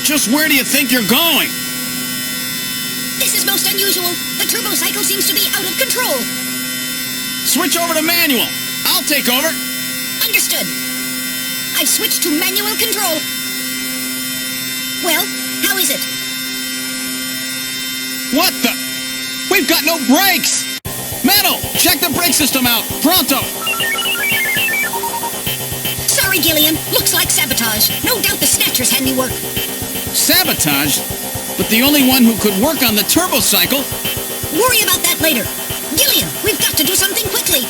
Just where do you think you're going? This is most unusual. The turbo cycle seems to be out of control. Switch over to manual. I'll take over. Understood. I've switched to manual control. Well, how is it? What the? We've got no brakes! Metal, check the brake system out. Pronto! Sorry, Gillian. Looks like sabotage. No doubt the Snatcher's handiwork. Sabotage? But the only one who could work on the turbo cycle? Worry about that later. Gillian, we've got to do something quickly.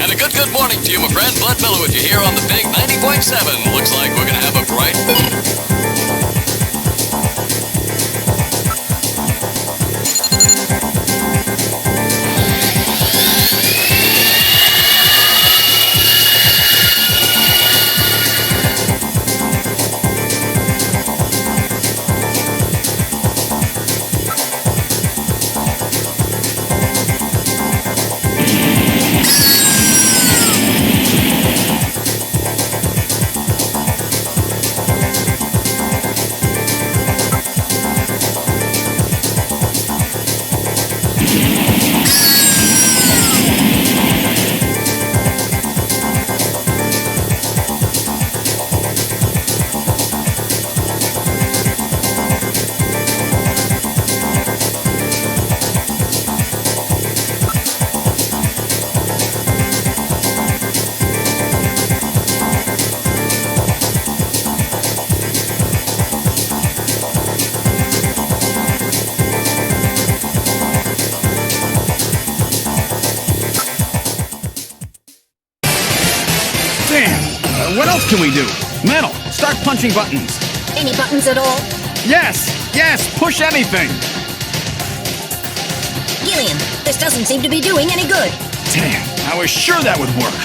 And a good morning to you, my friend. Bloodfellow with you here on the Big 90.7. Looks like we're gonna have a bright... What else can we do? Metal, start punching buttons. Any buttons at all? Yes, push anything. Gillian, this doesn't seem to be doing any good. Damn, I was sure that would work.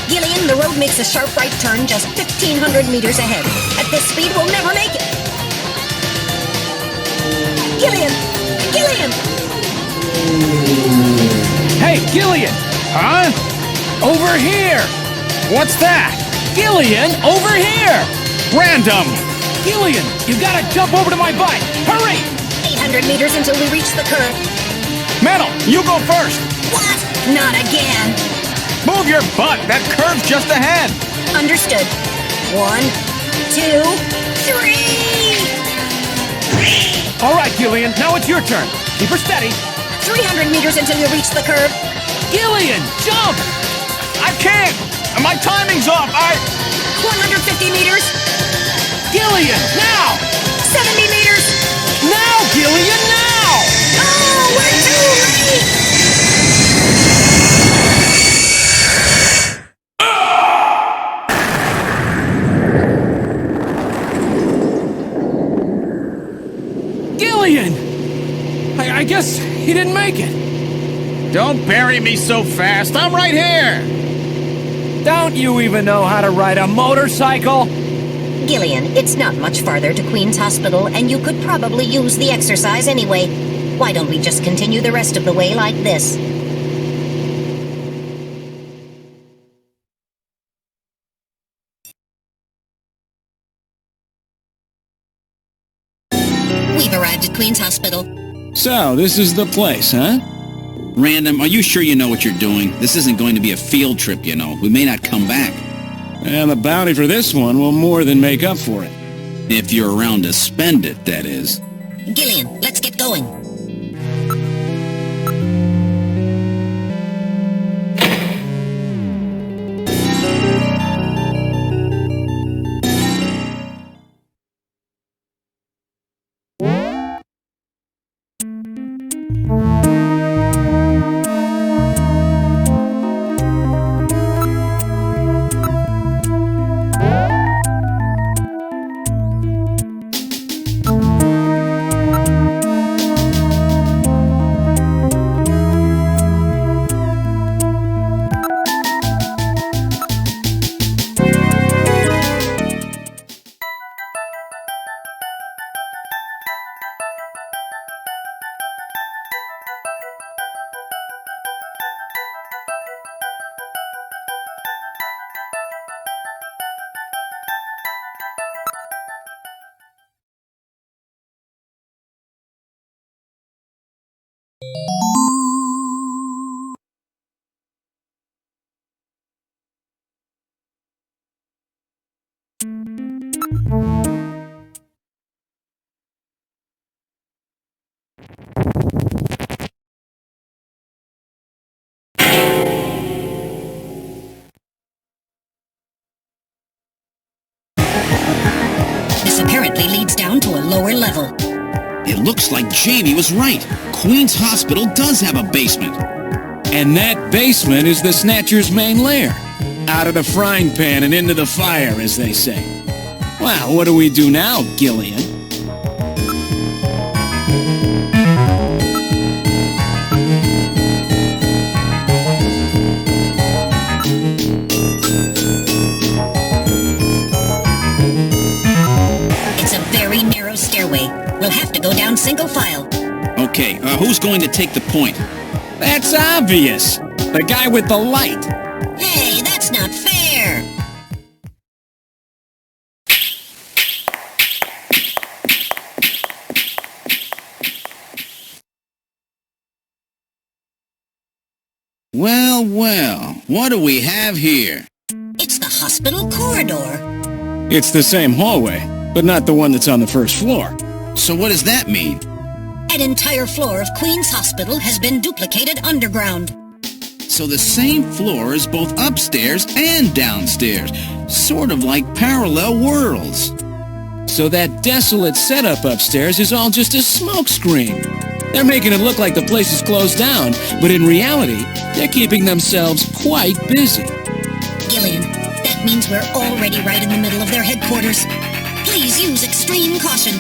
Gillian, the road makes a sharp right turn just 1,500 meters ahead. At this speed, we'll never make it. Gillian! Gillian! Hey, Gillian! Huh? Over here! What's that? Gillian, over here! Random! Gillian, you gotta jump over to my bike! Hurry! 800 meters until we reach the curve. Metal, you go first! What? Not again. Move your butt! That curve's just ahead! Understood. 1, 2, 3! All right, Gillian, now it's your turn. Keep her steady. 300 meters until you reach the curve. Gillian, jump! I can't! My timing's off! 150 meters. Gillian, now! 70 meters. Now, Gillian, now! Oh, we're too late! Gillian! I guess he didn't make it. Don't bury me so fast! I'm right here! Don't you even know how to ride a motorcycle? Gillian, it's not much farther to Queen's Hospital, and you could probably use the exercise anyway. Why don't we just continue the rest of the way like this? We've arrived at Queen's Hospital. So, this is the place, huh? Random, are you sure you know what you're doing? This isn't going to be a field trip, you know. We may not come back. And the bounty for this one will more than make up for it. If you're around to spend it, that is. Gillian, let's get going. apparently leads down to a lower level. It looks like Jamie was right. Queen's Hospital does have a basement. And that basement is the Snatcher's main lair. Out of the frying pan and into the fire, as they say. Well, what do we do now, Gillian? It's a very narrow stairway. We'll have to go down single file. Okay, who's going to take the point? That's obvious. The guy with the light. Hey, that's not fair! Well, well, what do we have here? It's the hospital corridor. It's the same hallway, but not the one that's on the first floor. So what does that mean? An entire floor of Queen's Hospital has been duplicated underground. So the same floor is both upstairs and downstairs, sort of like parallel worlds. So that desolate setup upstairs is all just a smokescreen. They're making it look like the place is closed down, but in reality, they're keeping themselves quite busy. Gillian, that means we're already right in the middle of their headquarters. Please use extreme caution.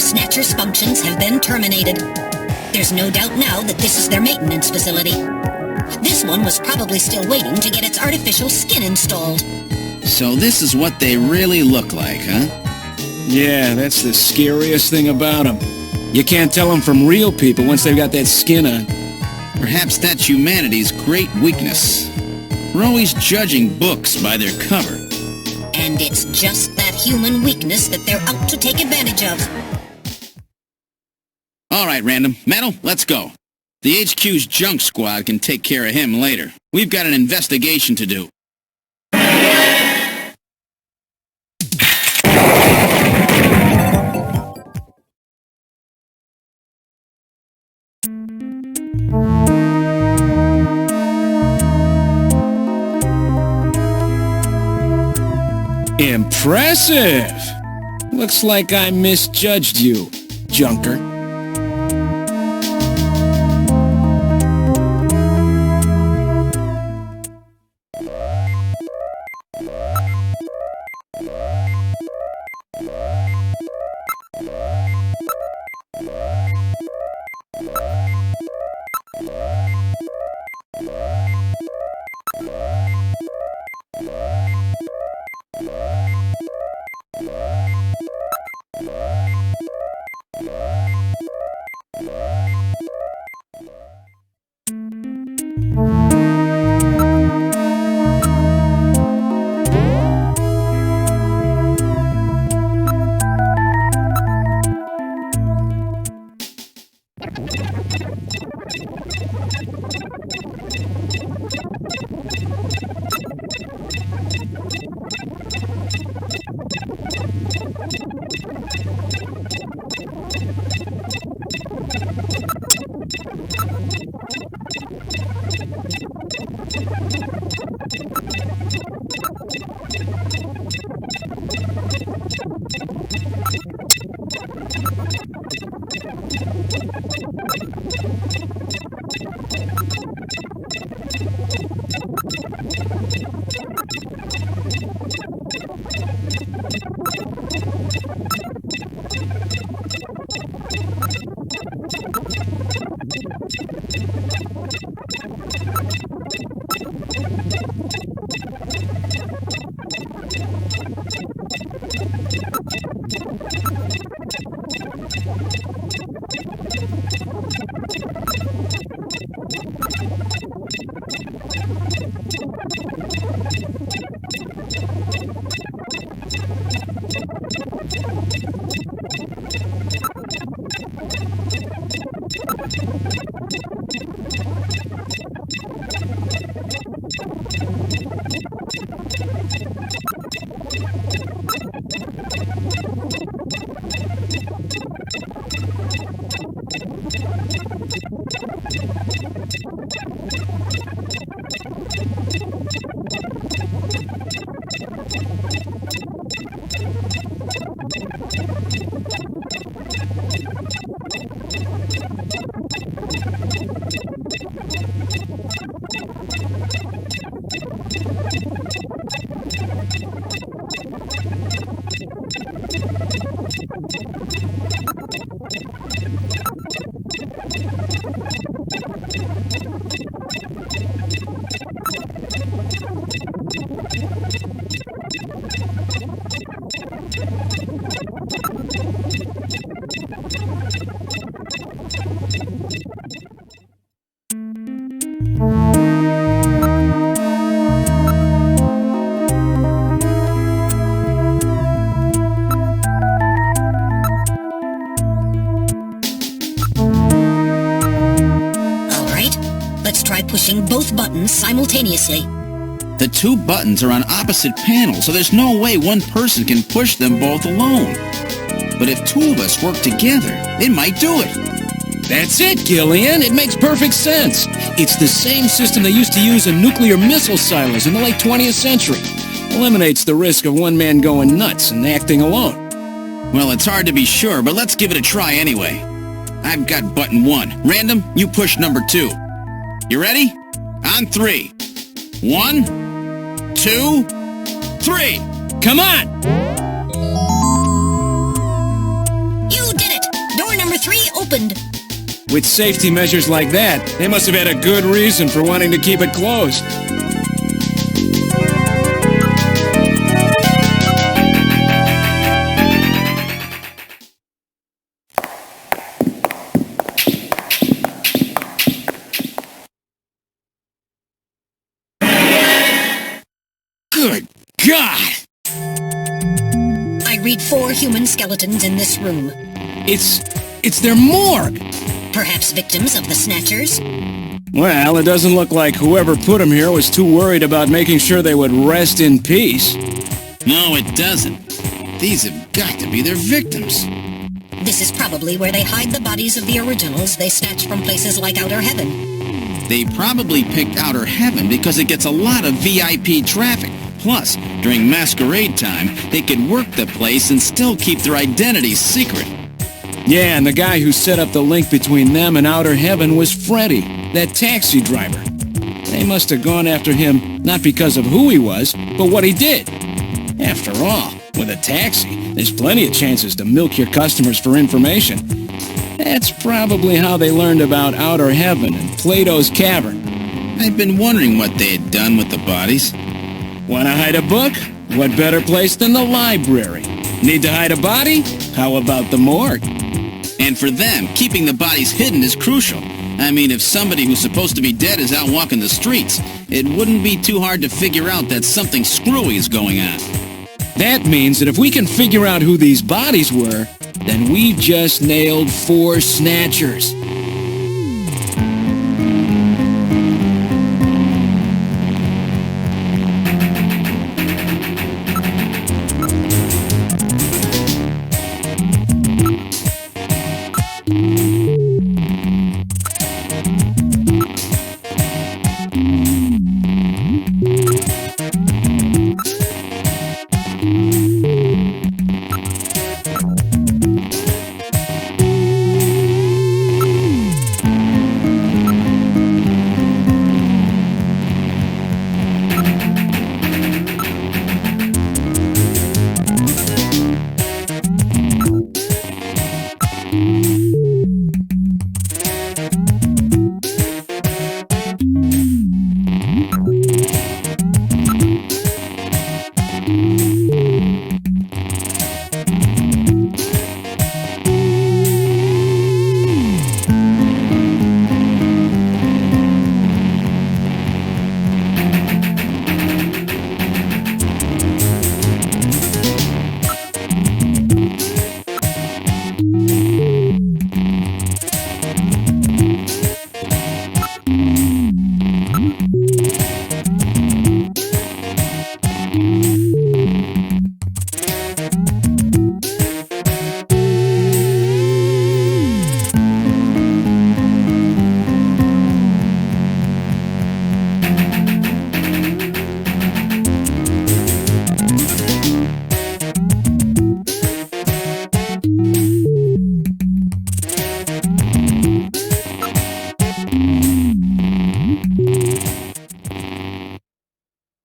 Snatcher's functions have been terminated. There's no doubt now that this is their maintenance facility. This one was probably still waiting to get its artificial skin installed. So this is what they really look like, huh? Yeah, that's the scariest thing about them. You can't tell them from real people once they've got that skin on. Perhaps that's humanity's great weakness. We're always judging books by their cover. And it's just that human weakness that they're out to take advantage of. All right, Random. Metal, let's go. The HQ's junk squad can take care of him later. We've got an investigation to do. Impressive! Looks like I misjudged you, Junker. Pushing both buttons simultaneously. The two buttons are on opposite panels, so there's no way one person can push them both alone. But if two of us work together, they might do it. That's it, Gillian. It makes perfect sense. It's the same system they used to use in nuclear missile silos in the late 20th century. Eliminates the risk of one man going nuts and acting alone. Well, it's hard to be sure, but let's give it a try anyway. I've got button 1. Random, you push number 2. You ready? On 3. 1, 2, 3. Come on! You did it! Door number 3 opened. With safety measures like that, they must have had a good reason for wanting to keep it closed. Good God! I read 4 human skeletons in this room. It's their morgue! Perhaps victims of the Snatchers? Well, it doesn't look like whoever put them here was too worried about making sure they would rest in peace. No, it doesn't. These have got to be their victims. This is probably where they hide the bodies of the originals they snatched from places like Outer Heaven. They probably picked Outer Heaven because it gets a lot of VIP traffic. Plus, during masquerade time, they could work the place and still keep their identities secret. Yeah, and the guy who set up the link between them and Outer Heaven was Freddy, that taxi driver. They must have gone after him not because of who he was, but what he did. After all, with a taxi, there's plenty of chances to milk your customers for information. That's probably how they learned about Outer Heaven and Plato's Cavern. I've been wondering what they had done with the bodies. Want to hide a book? What better place than the library? Need to hide a body? How about the morgue? And for them, keeping the bodies hidden is crucial. I mean, if somebody who's supposed to be dead is out walking the streets, it wouldn't be too hard to figure out that something screwy is going on. That means that if we can figure out who these bodies were, then we've just nailed 4 Snatchers.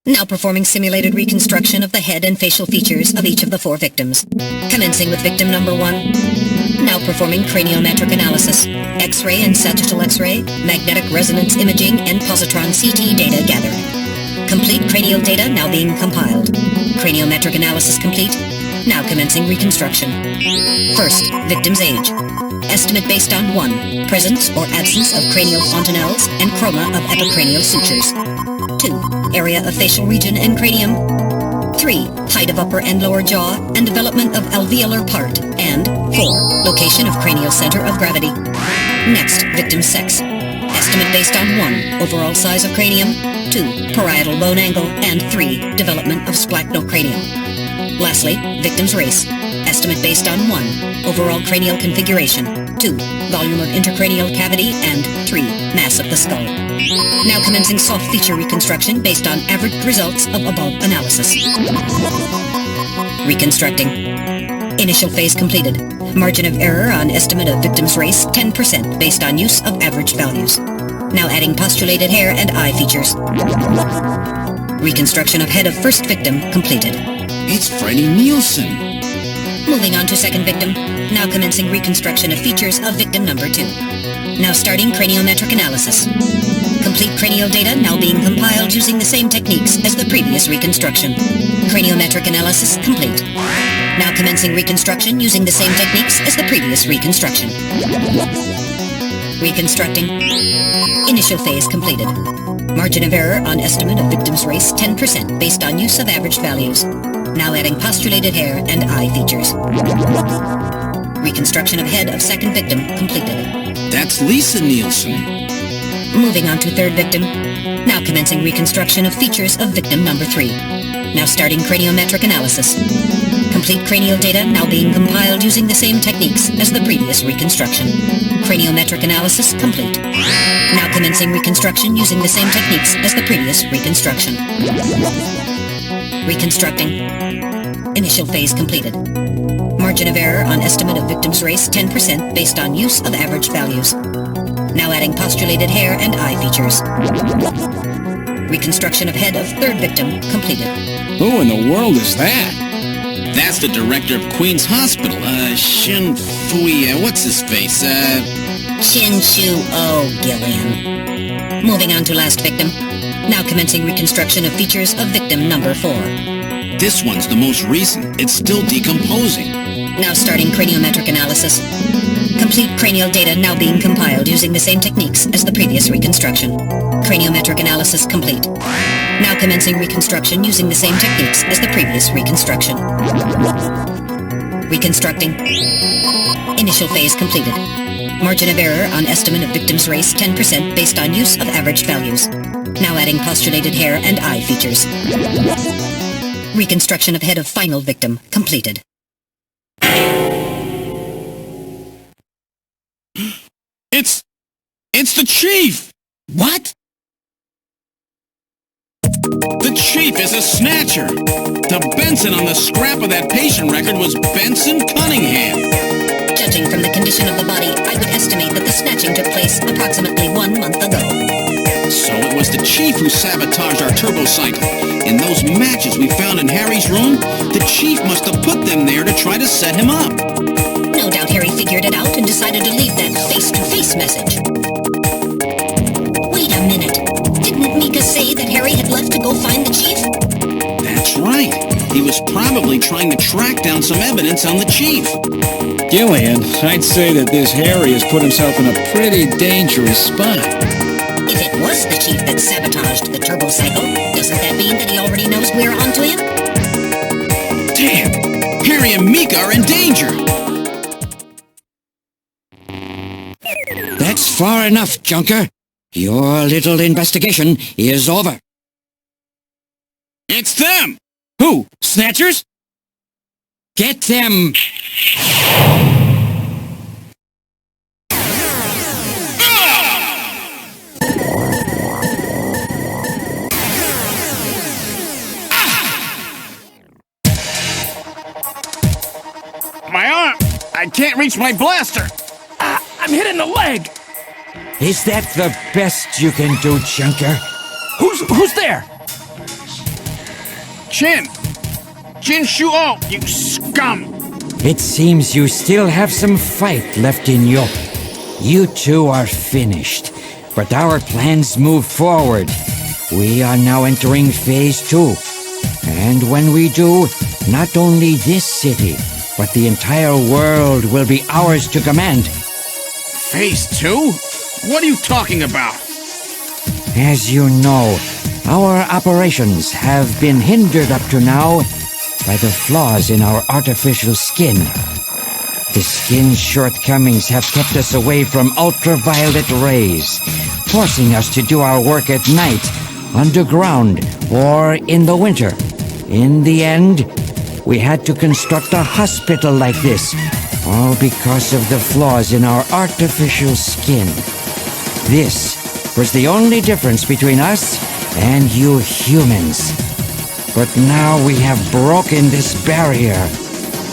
Now performing simulated reconstruction of the head and facial features of each of the 4 victims. Commencing with victim number 1. Now performing craniometric analysis, X-ray and sagittal X-ray, magnetic resonance imaging, and positron CT data gathered. Complete cranial data now being compiled. Craniometric analysis complete. Now commencing reconstruction. First, victim's age. Estimate based on 1. Presence or absence of cranial fontanelles and chroma of epicranial sutures. 2. Area of facial region and cranium. 3. Height of upper and lower jaw and development of alveolar part. And 4. Location of cranial center of gravity. Next, victim's sex. Estimate based on 1. Overall size of cranium. 2. Parietal bone angle. And 3. Development of splachocranium. Lastly, victim's race. Estimate based on 1. Overall cranial configuration. 2. Volume of intracranial cavity. And 3. Mass of the skull. Now commencing soft feature reconstruction based on averaged results of above analysis. Reconstructing. Initial phase completed. Margin of error on estimate of victim's race 10% based on use of average values. Now adding postulated hair and eye features. Reconstruction of head of first victim completed. It's Freddie Nielsen. Moving on to second victim. Now commencing reconstruction of features of victim number 2. Now starting craniometric analysis. Complete cranial data now being compiled using the same techniques as the previous reconstruction. Craniometric analysis complete. Now commencing reconstruction using the same techniques as the previous reconstruction. Reconstructing. Initial phase completed. Margin of error on estimate of victim's race 10% based on use of averaged values. Now adding postulated hair and eye features. Reconstruction of head of second victim completed. That's Lisa Nielsen. Moving on to third victim. Now commencing reconstruction of features of victim number 3. Now starting craniometric analysis. Complete cranial data now being compiled using the same techniques as the previous reconstruction. Craniometric analysis complete. Now commencing reconstruction using the same techniques as the previous reconstruction. Reconstructing. Initial phase completed. Margin of error on estimate of victim's race 10% based on use of average values. Now adding postulated hair and eye features. Reconstruction of head of third victim completed. Who in the world is that? That's the director of Queen's Hospital, Shin Fui, what's his face, Shin Shu O Gillian. Moving on to last victim. Now commencing reconstruction of features of victim number 4. This one's the most recent. It's still decomposing. Now starting craniometric analysis. Complete cranial data now being compiled using the same techniques as the previous reconstruction. Craniometric analysis complete. Now commencing reconstruction using the same techniques as the previous reconstruction. Reconstructing. Initial phase completed. Margin of error on estimate of victim's race 10% based on use of averaged values. Now adding postulated hair and eye features. Reconstruction of head of final victim completed. It's the Chief! What? The Chief is a Snatcher! The Benson on the scrap of that patient record was Benson Cunningham! Judging from the condition of the body, I would estimate that the snatching took place approximately 1 month ago. So it was the Chief who sabotaged our turbocycle. In those matches we found in Harry's room, the Chief must have put them there to try to set him up. No doubt Harry figured it out and decided to leave that face-to-face message. Wait a minute. Didn't Mika say that Harry had left to go find the Chief? That's right. He was probably trying to track down some evidence on the Chief. Gillian, I'd say that this Harry has put himself in a pretty dangerous spot. If it was the Chief that sabotaged the turbocycle, doesn't that mean that he already knows we're onto him? Damn! Harry and Mika are in danger! That's far enough, Junker. Your little investigation is over. It's them! Who? Snatchers? Get them! My arm! I can't reach my blaster! I'm hit in the leg. Is that the best you can do, Junker? Who's there? Jin Shuo, you scum! It seems you still have some fight left in you. You two are finished, but our plans move forward. We are now entering Phase 2. And when we do, not only this city, but the entire world will be ours to command. Phase 2? What are you talking about? As you know, our operations have been hindered up to now by the flaws in our artificial skin. The skin's shortcomings have kept us away from ultraviolet rays, forcing us to do our work at night, underground, or in the winter. In the end, we had to construct a hospital like this, all because of the flaws in our artificial skin. This was the only difference between us and you humans. But now we have broken this barrier.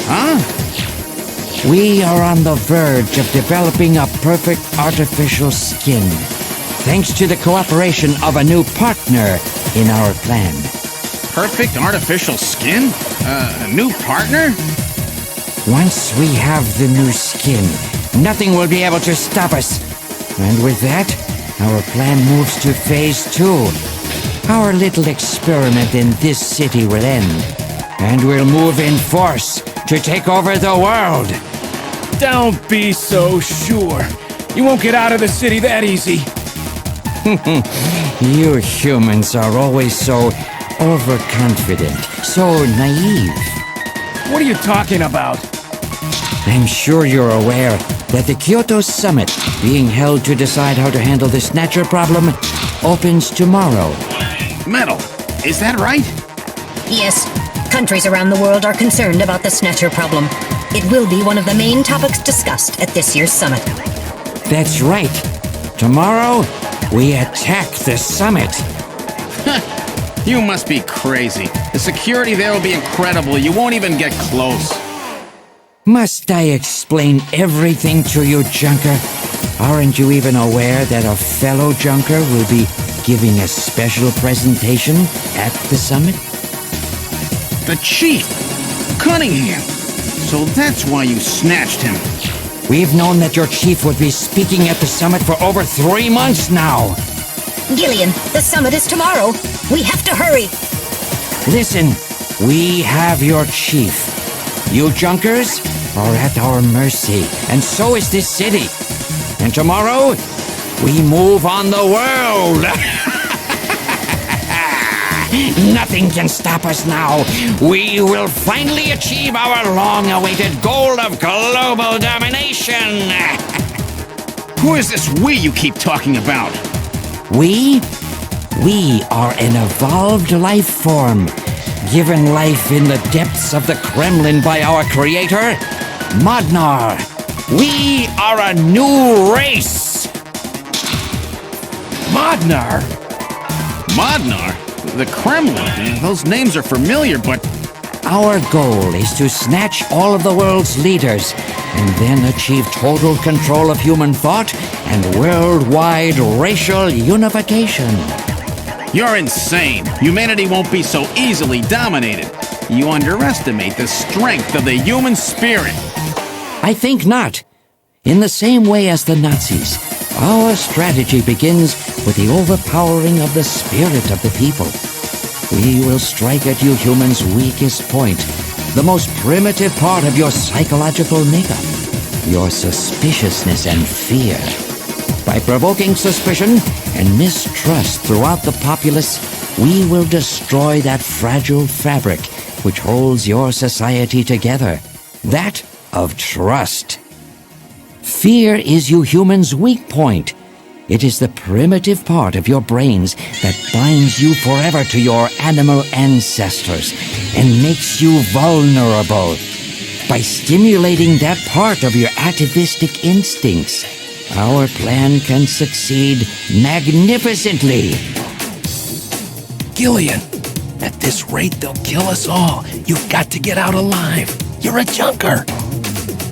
Huh? We are on the verge of developing a perfect artificial skin, thanks to the cooperation of a new partner in our plan. Perfect artificial skin? A new partner? Once we have the new skin, nothing will be able to stop us. And with that, our plan moves to Phase 2. Our little experiment in this city will end, and we'll move in force to take over the world. Don't be so sure. You won't get out of the city that easy. You humans are always so overconfident, so naive. What are you talking about? I'm sure you're aware that the Kyoto Summit, being held to decide how to handle the Snatcher problem, opens tomorrow. Metal, is that right? Yes, countries around the world are concerned about the Snatcher problem. It will be one of the main topics discussed at this year's summit. That's right. Tomorrow, we attack the summit. You must be crazy. The security there will be incredible. You won't even get close. Must I explain everything to you, Junker? Aren't you even aware that a fellow Junker will be giving a special presentation at the summit? The Chief! Cunningham! So that's why you snatched him. We've known that your chief would be speaking at the summit for over 3 months now. Gillian, the summit is tomorrow. We have to hurry. Listen, we have your chief. You Junkers are at our mercy, and so is this city. And tomorrow, we move on the world. Nothing can stop us now. We will finally achieve our long-awaited goal of global domination. Who is this we you keep talking about? We are an evolved life form, given life in the depths of the Kremlin by our creator, Modnar. We are a new race. Modnar? Modnar? The Kremlin? Those names are familiar, but... Our goal is to snatch all of the world's leaders and then achieve total control of human thought and worldwide racial unification. You're insane. Humanity won't be so easily dominated. You underestimate the strength of the human spirit. I think not. In the same way as the Nazis, our strategy begins with the overpowering of the spirit of the people. We will strike at you humans' weakest point, the most primitive part of your psychological makeup, your suspiciousness and fear. By provoking suspicion and mistrust throughout the populace, we will destroy that fragile fabric which holds your society together, that of trust. Fear is you humans' weak point. It is the primitive part of your brains that binds you forever to your animal ancestors and makes you vulnerable. By stimulating that part of your atavistic instincts, our plan can succeed magnificently. Gillian, at this rate, they'll kill us all. You've got to get out alive. You're a junker.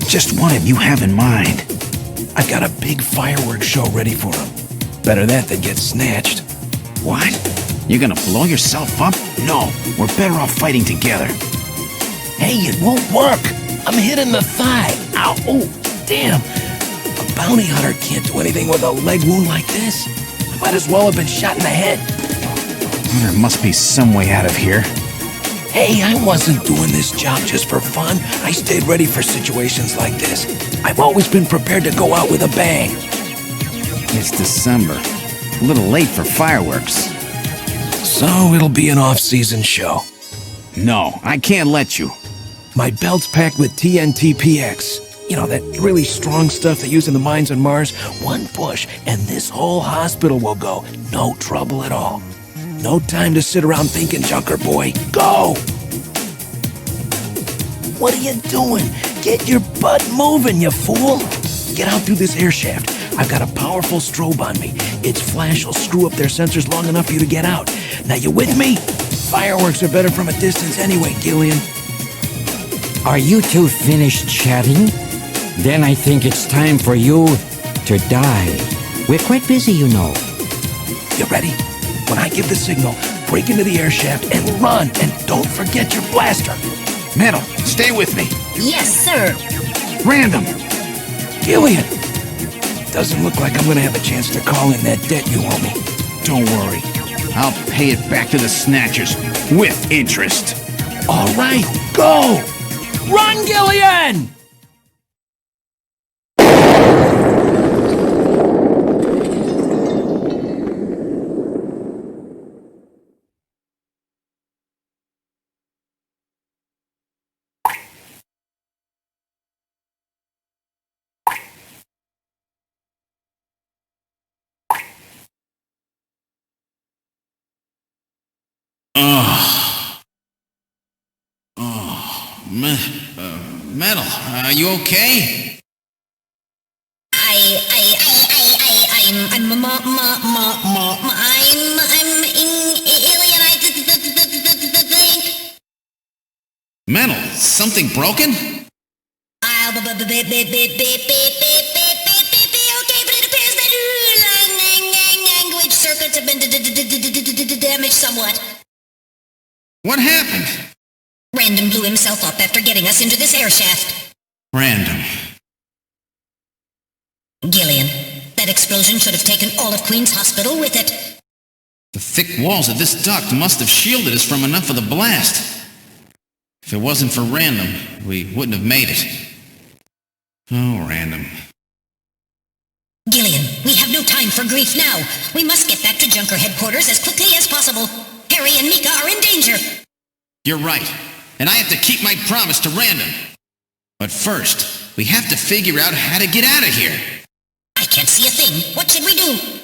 Just what have you have in mind? I've got a big fireworks show ready for them. Better that than get snatched. What? You're gonna blow yourself up? No, we're better off fighting together. Hey, it won't work. I'm hit in the thigh. Ow, oh, damn. A bounty hunter can't do anything with a leg wound like this. I might as well have been shot in the head. There must be some way out of here. Hey, I wasn't doing this job just for fun. I stayed ready for situations like this. I've always been prepared to go out with a bang. It's December. A little late for fireworks. So it'll be an off-season show. No, I can't let you. My belt's packed with TNT-PX. You know, that really strong stuff they use in the mines on Mars. One push, and this whole hospital will go. No trouble at all. No time to sit around thinking, Junker boy. Go! What are you doing? Get your butt moving, you fool! Get out through this air shaft. I've got a powerful strobe on me. Its flash will screw up their sensors long enough for you to get out. Now, you with me? Fireworks are better from a distance anyway, Gillian. Are you two finished chatting? Then I think it's time for you to die. We're quite busy, you know. You ready? When I give the signal, break into the air shaft and run. And don't forget your blaster. Metal, stay with me. Yes, sir. Random. Gillian. Doesn't look like I'm gonna have a chance to call in that debt you owe me. Don't worry. I'll pay it back to the Snatchers with interest. All right, go! Run, Gillian! Metal, are you okay? Metal, something broken? Okay, but it appears that language circuits have been damaged somewhat. What happened? Random blew himself up after getting us into this air shaft. Random. Gillian, that explosion should have taken all of Queen's Hospital with it. The thick walls of this duct must have shielded us from enough of the blast. If it wasn't for Random, we wouldn't have made it. Oh, Random. Gillian, we have no time for grief now. We must get back to Junker headquarters as quickly as possible. Harry and Mika are in danger. You're right. And I have to keep my promise to Random. But first, we have to figure out how to get out of here. I can't see a thing. What should we do?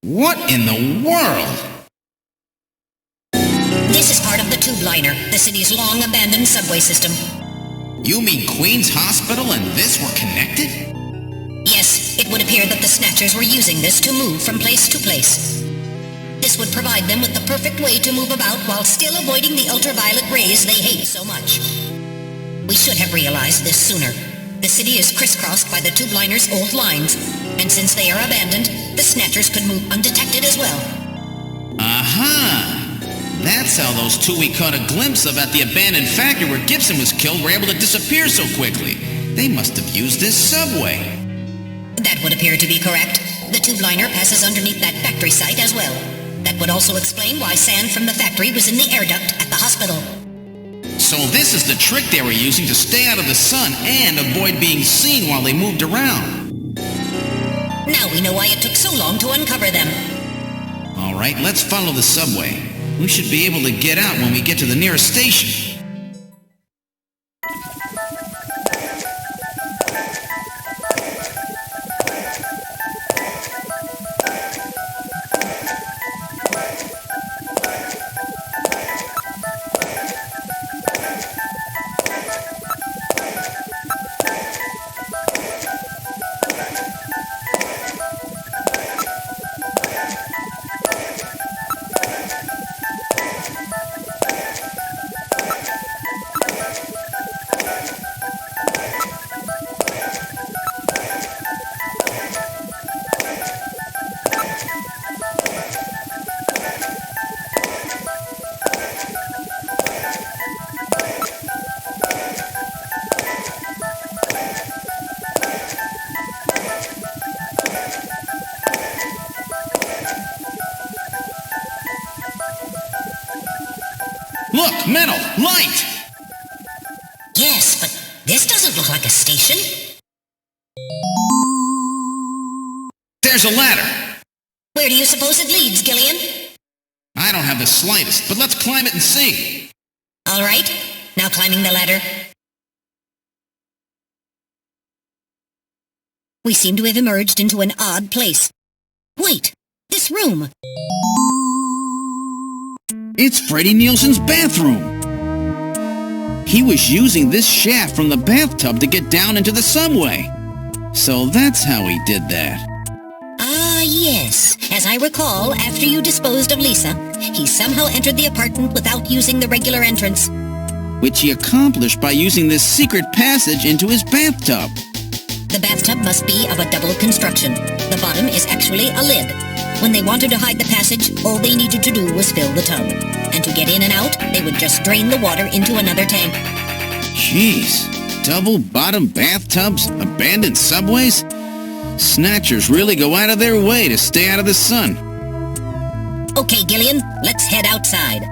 What in the world? This is part of the tube liner, the city's long-abandoned subway system. You mean Queen's Hospital and this were connected? Yes, it would appear that the Snatchers were using this to move from place to place. This would provide them with the perfect way to move about while still avoiding the ultraviolet rays they hate so much. We should have realized this sooner. The city is crisscrossed by the tube liner's old lines, and since they are abandoned, the Snatchers could move undetected as well. Aha! That's how those two we caught a glimpse of at the abandoned factory where Gibson was killed were able to disappear so quickly. They must have used this subway. That would appear to be correct. The tube liner passes underneath that factory site as well. That would also explain why sand from the factory was in the air duct at the hospital. So this is the trick they were using to stay out of the sun and avoid being seen while they moved around. Now we know why it took so long to uncover them. All right, let's follow the subway. We should be able to get out when we get to the nearest station. Look, metal, light! Yes, but this doesn't look like a station. There's a ladder. Where do you suppose it leads, Gillian? I don't have the slightest, but let's climb it and see. All right, now climbing the ladder. We seem to have emerged into an odd place. Wait, this room. It's Freddie Nielsen's bathroom. He was using this shaft from the bathtub to get down into the subway. So that's how he did that. Ah, yes. As I recall, after you disposed of Lisa, he somehow entered the apartment without using the regular entrance. Which he accomplished by using this secret passage into his bathtub. The bathtub must be of a double construction. The bottom is actually a lid. When they wanted to hide the passage, all they needed to do was fill the tub. And to get in and out, they would just drain the water into another tank. Jeez, double-bottom bathtubs, abandoned subways? Snatchers really go out of their way to stay out of the sun. Okay, Gillian, let's head outside.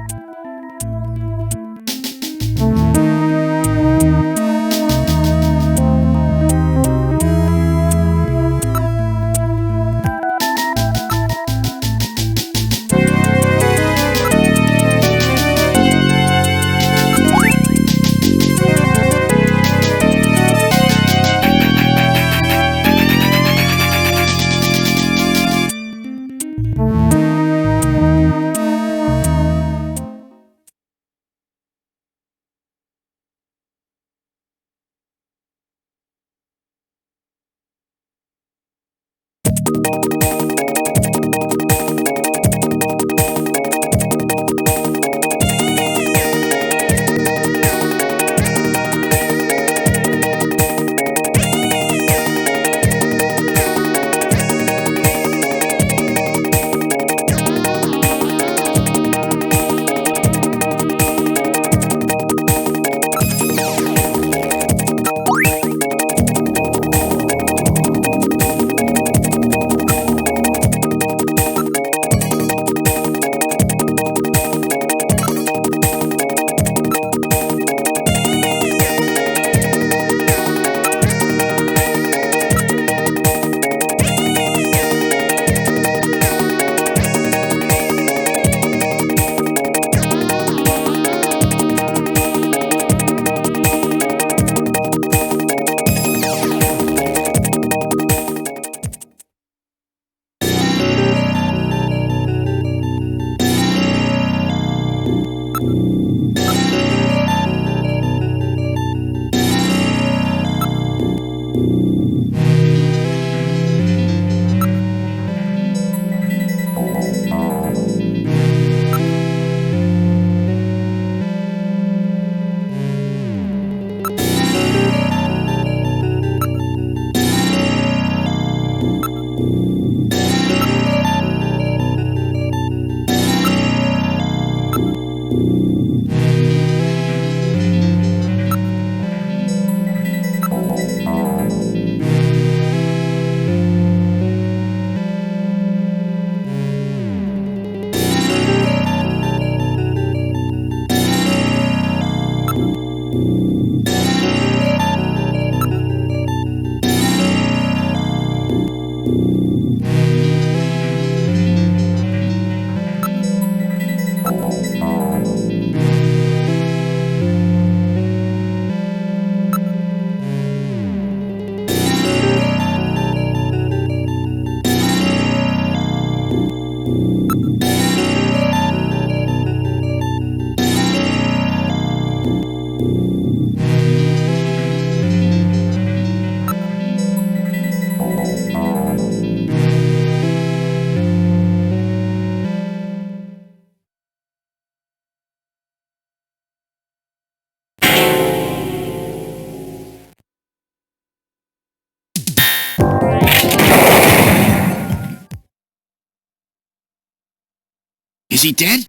Is he dead?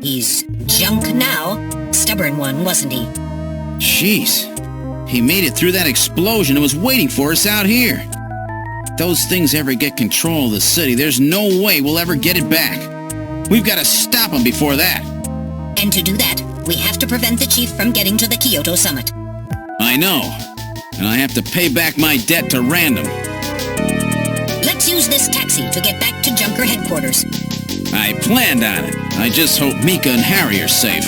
He's junk now. Stubborn one, wasn't he? Jeez. He made it through that explosion and was waiting for us out here. If those things ever get control of the city, there's no way we'll ever get it back. We've got to stop them before that. And to do that, we have to prevent the chief from getting to the Kyoto summit. I know. And I have to pay back my debt to Random. Let's use this taxi to get back to Junker headquarters. I planned on it. I just hope Mika and Harry are safe.